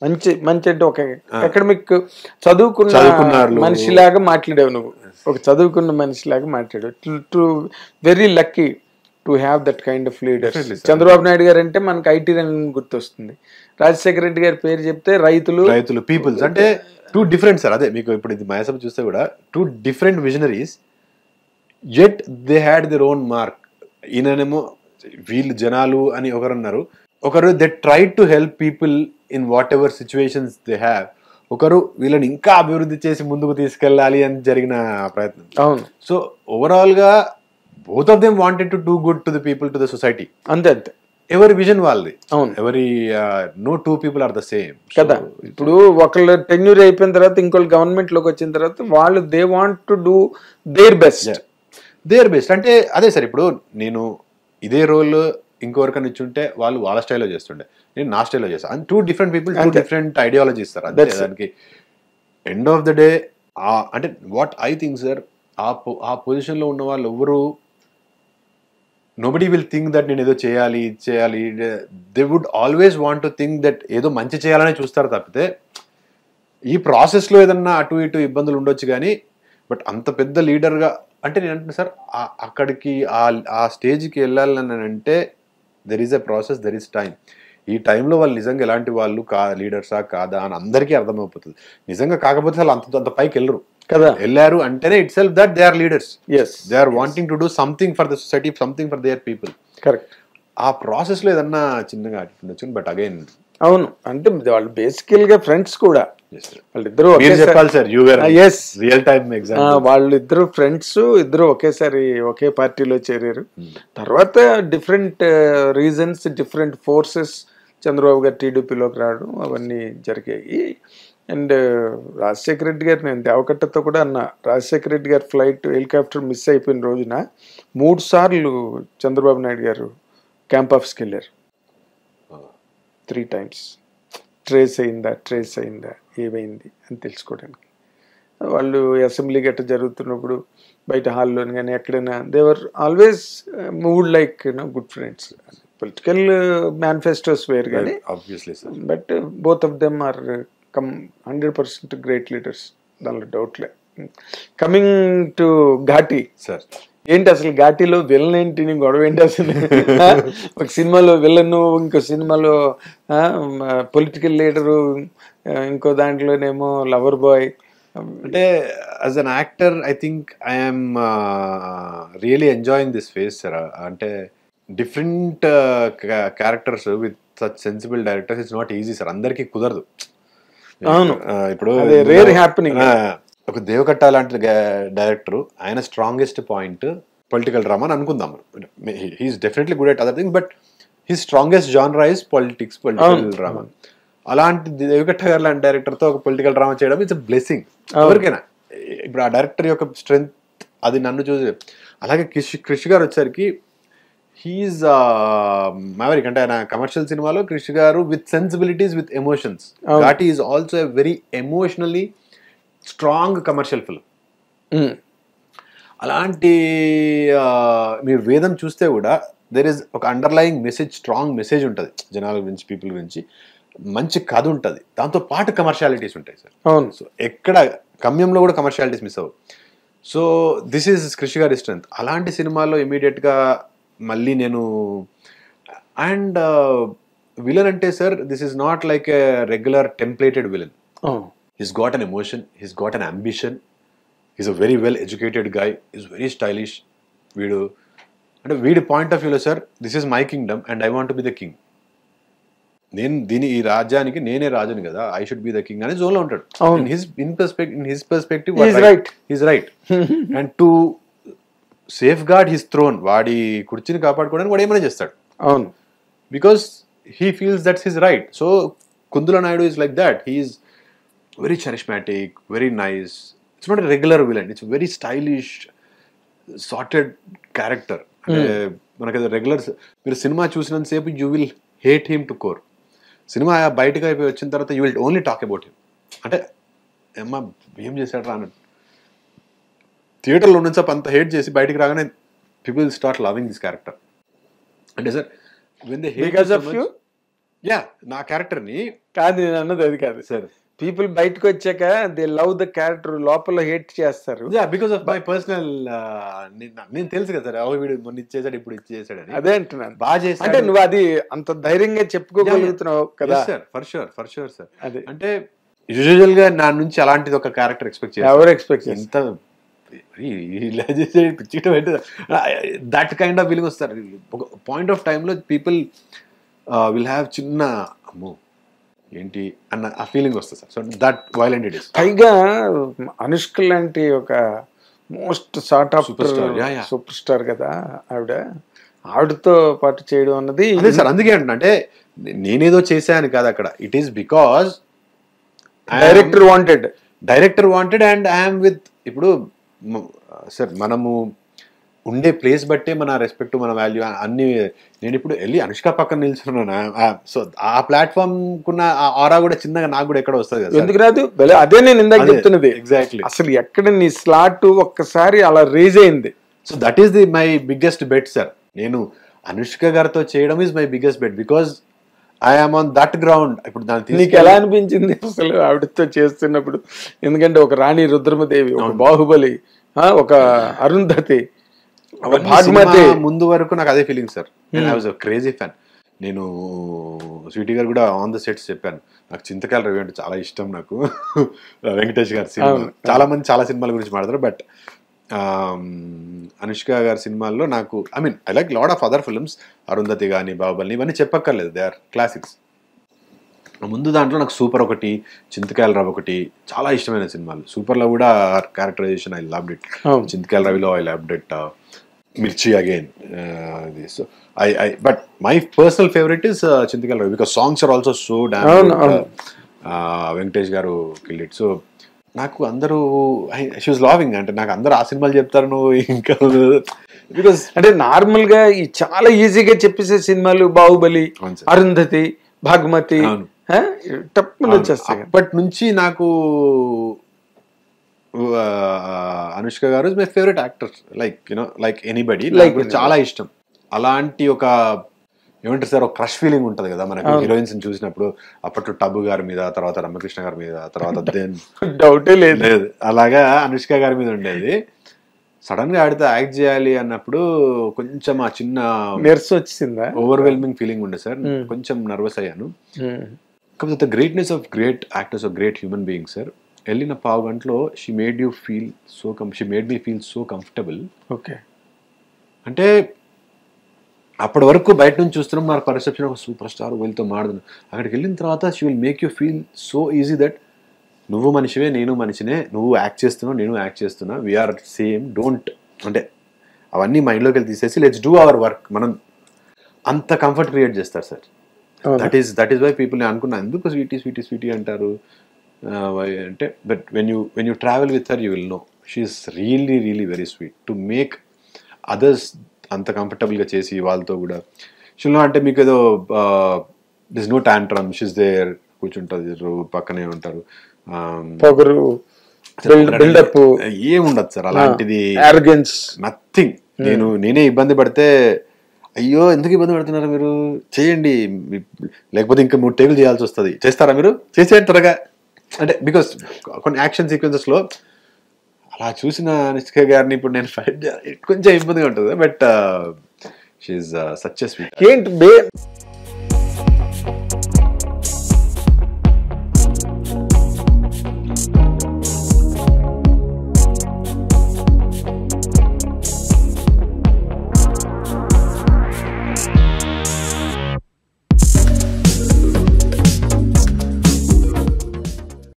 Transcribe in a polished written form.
మంచి మంచి అంటే ఒక అకాడమిక్ చదువుకున్న మనిషిలాగా మాట్లాడావు నువ్వు, ఒక చదువుకున్న మనిషిలాగా మాట్లాడావు. To very lucky to have that kind of leaders. Chandrababu Naidu గారు అంటే మనకు ఐటీ రంగం గుర్తొస్తుంది, రాజశేఖర రెడ్డి గారి పేరు చెప్తే రైతులు పీపుల్స్ అంటే టూ డిఫరెంట్ సార్. అదే మీకు ఇప్పుడు ఇది మహాసభ చూస్తే కూడా two different visionaries, yet they had their own mark. ఈయననేమో వీళ్ళు జనాలు అని ఒకరు, they try to help people in what ever situations they have. ఒకరు వీళ్ళని ఇంకా అభివృద్ధి చేసి ముందుకు తీసుకెళ్ళాలి అని జరిగిన ప్రయత్నం. అవును. సో ఓవరాల్ గా both of them wanted to do good to the people, to the society. అంతే అంతే, ఎవరి విజన్ వాళ్ళది. అవును. ఎవరి no two people are the same కదా. ఇప్పుడు ఒకళ్ళు టెన్యూర్ అయిపోయిన తర్వాత ఇంకోళ్ళు గవర్నమెంట్ లోకి వచ్చిన తర్వాత వాళ్ళు they want to do their best. అంటే అదే సార్, ఇప్పుడు నేను ఇదే రోల్ ఇంకొకరికని ఇచ్చుంటే వాళ్ళు వాళ్ళ స్టైల్లో చేస్తుండే, నేను నా స్టైల్లో చేస్తాను. And two different people, two different ideology ఇస్తారు. అంతే దానికి ఎండ్ ఆఫ్ ద డే అంటే వాట్ ఐ థింక్ సార్, ఆ పొజిషన్లో ఉన్న వాళ్ళు ఎవరు nobody will think that నేను ఏదో చేయాలి. They would always want to think that ఏదో మంచి చేయాలని చూస్తారు తప్పితే ఈ ప్రాసెస్లో ఏదన్నా అటు ఇటు ఇబ్బందులు ఉండొచ్చు కానీ, బట్ అంత పెద్ద లీడర్గా అంటే నేను అంటున్నా సార్, అక్కడికి ఆ స్టేజ్కి వెళ్ళాలని అంటే there is a process, there is time. ఈ టైంలో వాళ్ళు నిజంగా ఎలాంటి వాళ్ళు లీడర్సా కాదా అని అందరికీ అర్థమైపోతుంది. నిజంగా కాకపోతే వాళ్ళు అంత పైకి వెళ్ళరు కదా. వెళ్ళారు అంటేనే itself that they are leaders. yes, they are wanting to do something for the society, something for their people. Correct. ఆ ప్రాసెస్ లో ఏదన్నా చిన్నగా అటుండొచ్చు, బట్ అగైన్ అవును. అంటే వాళ్ళు బేసికల్ గా ఫ్రెండ్స్ కూడా, వాళ్ళిద్దరు చెప్పాలి సార్, రియల్ టైమ్ ఎగ్జాంపుల్. వాళ్ళిద్దరు ఫ్రెండ్స్, ఇద్దరు ఒకేసారి ఒకే పార్టీలో చేరారు. తర్వాత different reasons, different forces Chandrababu గారు టీడీపీలోకి రావడం అవన్నీ జరిగాయి. అండ్ రాజశేఖర రెడ్డి గారు, నేను దేవకట్టతో కూడా అన్నా, రాజశేఖర రెడ్డి గారి ఫ్లైట్ హెలికాప్టర్ మిస్ అయిపోయిన రోజున 3 సార్లు చంద్రబాబు నాయుడు గారు క్యాంప్ ఆఫీస్కి వెళ్ళారు. 3 times ట్రేస్ అయిందా ఏమైంది అని తెలుసుకోవడానికి. వాళ్ళు అసెంబ్లీ గట్ట జరుగుతున్నప్పుడు బయట హాల్లోని కానీ ఎక్కడైనా they were always moved like good friends. Political manifestos వేరు కానీ, but both of them are 100% great leaders, దానిలో డౌట్లే. కమింగ్ టు ఘాటీ సార్, ఏంటి అసలు ఘాటీలో విలన్ ఏంటి, నీ గొడవ ఏంటి అసలు? ఒక సినిమాలో విలన్, ఇంకో సినిమాలో పొలిటికల్ లీడరు, ఇంకో దాంట్లోనేమో లవర్ బాయ్. అంటే as an actor I think I'm really enjoying this phase sir. అంటే different characters with such sensible directors it's not easy sir, అందరికీ కుదరదు. అవును. ఇప్పుడు రేర్ హ్యాపెనింగ్. ఒక దేవకట్ట లాంటి డైరెక్టర్, ఆయన స్ట్రాంగెస్ట్ పాయింట్ పొలిటికల్ డ్రామా అని అనుకుందాం. He's definitely good at other thing, but he's strongest జానరా ఇస్ పొలిటికల్ డ్రామా. అలాంటి దేవకట్ట గారు లాంటి డైరెక్టర్తో ఒక పొలిటికల్ డ్రామా చేయడం ఇట్స్ బ్లెస్సింగ్ ఎవరికైనా. ఇప్పుడు ఆ డైరెక్టర్ యొక్క స్ట్రెంగ్త్ అది నన్ను చూసి. అలాగే క్రిష్ గారు వచ్చేసరికి హీఈస్ మ్యావరిక్. అంటే ఆయన కమర్షియల్ సినిమాలో క్రిష్ గారు with sensibilities, with emotions. ఘాటీ is also a very emotionally strong commercial film. అలాంటి మీరు వేదం చూస్తే కూడా దెర్ ఇస్ ఒక అండర్లయింగ్ మెసేజ్, స్ట్రాంగ్ మెసేజ్ ఉంటుంది జనాల గురించి, పీపుల్ గురించి. మంచి కథ ఉంటుంది, దాంతో పాటు కమర్షియాలిటీస్ ఉంటాయి సార్. సో ఎక్కడ గమ్యంలో కూడా కమర్షియాలిటీస్ మిస్ అవ్వవు. సో దిస్ ఈజ్ క్రిష్ గారి స్ట్రెంత్. అలాంటి సినిమాలో ఇమీడియట్గా మళ్ళీ నేను అండ్ విలన్ అంటే sir, this is not like a regular templated villain. He's got an emotion, he's got an ambition, he's a very well educated guy, he's very stylish. వీడి point of వ్యూలో sir, this is my kingdom and I want to be the king. ఈ రాజ్యానికి నేనే రాజుని కదా, I should be the king అనే జోన్లో ఉంటాడు. In his perspective he's right. And to safeguard his throne, వాడి కుర్చీని కాపాడుకోవడానికి వాడు ఏమైనా చేస్తాడు. అవును, because he feels that's his right. So Kundula Naidu is like that. He is very charismatic, very nice. It's not a regular villain, it's a very stylish, sorted character. మనకి regular మీరు cinema చూసినంత సేపు you will hate him to core. Cinema బయటకు అయిపోయి వచ్చిన తర్వాత you will only talk about him. అంటే ఏమ్మా ఏం చేశాడు రా అన్నట్టు. థియేటర్లో నుంచి అంత హేట్ చేసి బయటకు రాగానే people start loving this character. అంటే sir, when they hate because of you, yeah నా క్యారెక్టర్ ని కాదు నేను అన్నది అది కాదు. సార్ పీపుల్ బయటకు వచ్చాక దే లవ్ ద క్యారెక్టర్, లోపల హేట్ చేస్తారు. Yeah because of my personal నేను తెలుసు కదా సార్ వీడు మొన్న ఇచ్చేసాడు ఇప్పుడు ఇచ్చేసాడని. అదే అంటున్నాను, బాగా చేసి అంటే నువ్వు అది అంత ధైర్యంగా చెప్పుకోగలుగుతున్నావు కదా. Sir for sure sir. అదే అంటే యూజువల్ గా నా నుంచి అలాంటిది ఒక క్యారెక్టర్ ఎక్స్పెక్ట్ చేయాలి. ఎవరు ఎక్స్పెక్ట్ చేస్తారు? ఎంత ఇలా చేసే పిచ్చిటం అంటే దట్ కైండ్ ఆఫ్ ఫీలింగ్ వస్తారు. ఒక పాయింట్ ఆఫ్ టైంలో పీపుల్ విల్ హ్యావ్ చిన్న అమ్మో ఏంటి అన్న ఆ ఫీలింగ్ వస్తుంది sir. So that violent it is. పైగా అనుష్క లాంటి ఒక most sort of Superstar, yeah. Super star కదా ఆవిడతో పాటు చేయడం అన్నది. అదే సార్ అందుకే అంటున్నా, అంటే నేనేదో చేశాను కాదు అక్కడ. It is because director wanted and I'm with. ఇప్పుడు సార్ మనము ఉండే ప్లేస్ బట్టే మన రెస్పెక్ట్ మన వాల్యూ అన్ని. నేను ఇప్పుడు వెళ్ళి అనుష్క పక్కన నిల్చున్నాను. సో ఆ ప్లాట్ఫామ్ కున్న ఆరా కూడా చిన్నగా నాకు కూడా ఎక్కడ వస్తుంది కదా. ఎందుకు రాదు? అదే నేను ఇందాక చెప్తున్నది. ఎగ్జాక్ట్లీ. అసలు ఎక్కడ నీ స్లాట్ ఒక్కసారి అలా రేజ్ అయింది. So that is the my biggest bet sir. నేను అనుష్క గారితో చేయడం is my biggest bet because I'm on that ground. ఇప్పుడు దాన్ని నీకు ఎలా అనిపించింది అసలు ఆవిడతో చేస్తున్నప్పుడు? ఎందుకంటే ఒక రాణి రుద్రమదేవి, ఒక బాహుబలి, ఒక అరుంధతి, భాగ్మతి. ముందు వరకు నాకు అదే feeling sir. I was a crazy fan. నేను స్వీటీ గారు కూడా ఆన్ ద సెట్స్ చెప్పాను, నాకు చింతకాయల రవి అంటే చాలా ఇష్టం. నాకు వెంకటేష్ గారి సినిమా, చాలా మంది చాలా సినిమాల గురించి మాట్లాడతారు, బట్ అనుష్క గారి సినిమాల్లో నాకు I like lot of other films. Arundhati కానీ బాహుబలి ఇవన్నీ చెప్పక్కర్లేదు, దే ఆర్ క్లాసిక్స్. ముందు దాంట్లో నాకు సూపర్ ఒకటి, చింతకాయల రవి ఒకటి చాలా ఇష్టమైన సినిమాలు. సూపర్లో కూడా characterization I loved it. Chintakayala రవిలో I loved it. Mirchi again. So but my personal favourite is Chintakayala Ravi because songs are also so damn. Venkatesh గారు కిల్ ఇట్. సో నాకు అందరూ షీ వాజ్ లవింగ్, అంటే నాకు అందరూ ఆ సినిమాలు చెప్తారు నువ్వు ఇంకా. బికాస్ అంటే నార్మల్ గా చాలా ఈజీగా చెప్పేసే సినిమాలు బాహుబలి, అరుంధతి, భాగ్మతి వచ్చేస్తాయి. అప్పటి నుంచి నాకు అనుష్క గారు is my favourite actor, like anybody. చాలా ఇష్టం. అలాంటి ఒక ఏమంటారు సార్, ఒక క్రష్ ఫీలింగ్ ఉంటుంది కదా మనకు హీరోయిన్స్ చూసినప్పుడు. అప్పట్లో టబ్బు గారి మీద, తర్వాత రమ్యకృష్ణ గారి మీద, తర్వాత డౌటే లేదు అలాగా అనుష్క గారి మీద ఉండేది. సడన్ గా ఆడితే యాక్ట్ చేయాలి అన్నప్పుడు కొంచెం ఆ చిన్న నెర్స్ వచ్చిందా, ఓవర్వెల్మింగ్ ఫీలింగ్ ఉండే సార్. కొంచెం నర్వస్ అయ్యాను. కాకపోతే greatness of great actors of great human being sir. వెళ్ళిన పావు గంటలో she made me feel so comfortable. Okay, అంటే అప్పటి వరకు బయట నుంచి చూస్తున్నాం మన పర్సెప్షన్ ఒక సూపర్ స్టార్ వీళ్ళతో మాడుతున్నాం. అక్కడికి వెళ్ళిన తర్వాత she will make you feel so easy that నువ్వు మనిషివే, నేను మనిషినే, నువ్వు యాక్ట్ చేస్తున్నావు, నేను యాక్ట్ చేస్తున్నా, వీఆర్ సేమ్. డోంట్ అంటే అవన్నీ మైండ్లోకి వెళ్ళి తీసేసి లెట్స్ డూ అవర్ వర్క్. మనం అంత కంఫర్ట్ క్రియేట్ చేస్తారు sir. That is why people. నేను అనుకున్నా ఎందుకు స్వీటీ అంటారు అంటే, but when you travel with her you will know she's really really very sweet to make others అంత కంఫర్టబుల్గా చేసి వాళ్ళతో కూడా. షుల్ అంటే మీకు ఏదో this no tantrum, she's there కూర్చుంటారు, పక్కనే ఉంటారు, ఏముండదు సార్ అలాంటిది, నథింగ్. నేనే ఇబ్బంది పడితే అయ్యో ఎందుకు ఇబ్బంది పడుతున్నారు మీరు, చేయండి, లేకపోతే ఇంకా 3 టేకులు చేయాల్సి వస్తుంది, చేస్తారా మీరు, చేసేయండి త్వరగా అంటే. బికాస్ కొన్ని యాక్షన్ సీక్వెన్సెస్ లో అలా చూసిన అనుష్క గారిని ఇప్పుడు నేను ఫైట్ కొంచెం ఇబ్బందిగా ఉంటుంది. But she's such a sweet. ఏంటి